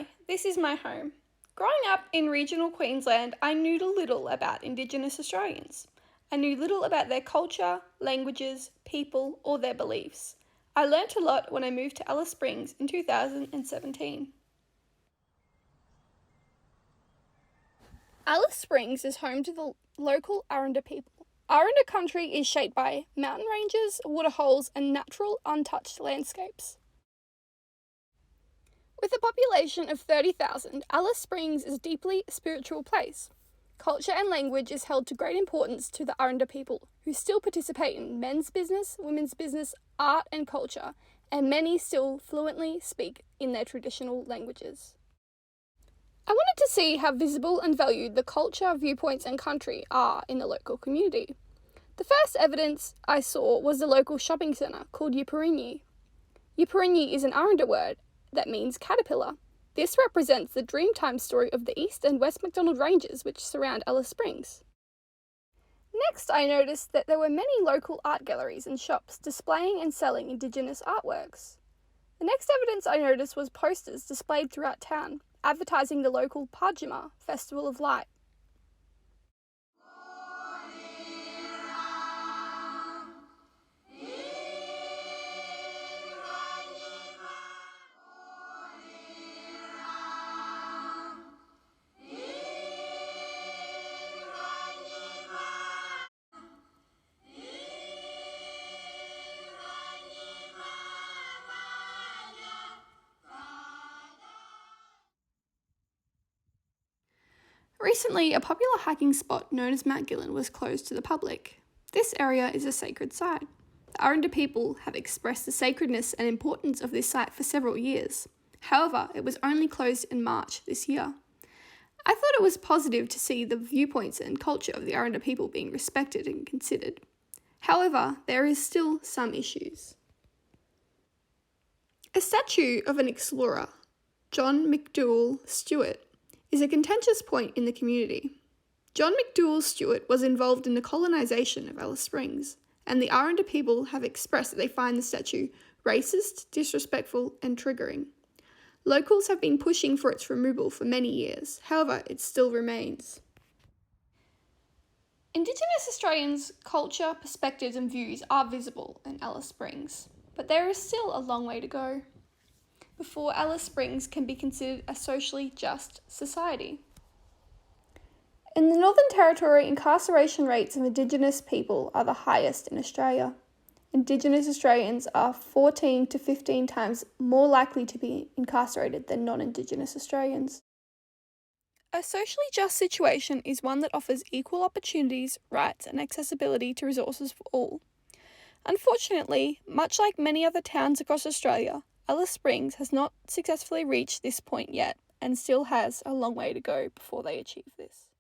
Hi, this is my home. Growing up in regional Queensland, I knew little about Indigenous Australians. I knew little about their culture, languages, people, or their beliefs. I learnt a lot when I moved to Alice Springs in 2017. Alice Springs is home to the local Arrernte people. Arrernte Country is shaped by mountain ranges, waterholes, and natural, untouched landscapes. With a population of 30,000, Alice Springs is a deeply spiritual place. Culture and language is held to great importance to the Arrernte people, who still participate in men's business, women's business, art and culture, and many still fluently speak in their traditional languages. I wanted to see how visible and valued the culture, viewpoints and country are in the local community. The first evidence I saw was the local shopping centre called Yuparinyi. Yuparinyi is an Arrernte word that means caterpillar. This represents the Dreamtime story of the East and West MacDonald Ranges which surround Alice Springs. Next, I noticed that there were many local art galleries and shops displaying and selling Indigenous artworks. The next evidence I noticed was posters displayed throughout town, advertising the local Pajima Festival of Light. Recently, a popular hiking spot known as Mount Gillen was closed to the public. This area is a sacred site. The Arrernte people have expressed the sacredness and importance of this site for several years. However, it was only closed in March this year. I thought it was positive to see the viewpoints and culture of the Arrernte people being respected and considered. However, there is still some issues. A statue of an explorer, John McDouall Stewart, is a contentious point in the community. John McDouall Stewart was involved in the colonisation of Alice Springs, and the Arrernte people have expressed that they find the statue racist, disrespectful and triggering. Locals have been pushing for its removal for many years, however it still remains. Indigenous Australians' culture, perspectives and views are visible in Alice Springs, but there is still a long way to go before Alice Springs can be considered a socially just society. In the Northern Territory, incarceration rates of Indigenous people are the highest in Australia. Indigenous Australians are 14 to 15 times more likely to be incarcerated than non-Indigenous Australians. A socially just situation is one that offers equal opportunities, rights and accessibility to resources for all. Unfortunately, much like many other towns across Australia, Alice Springs has not successfully reached this point yet and still has a long way to go before they achieve this.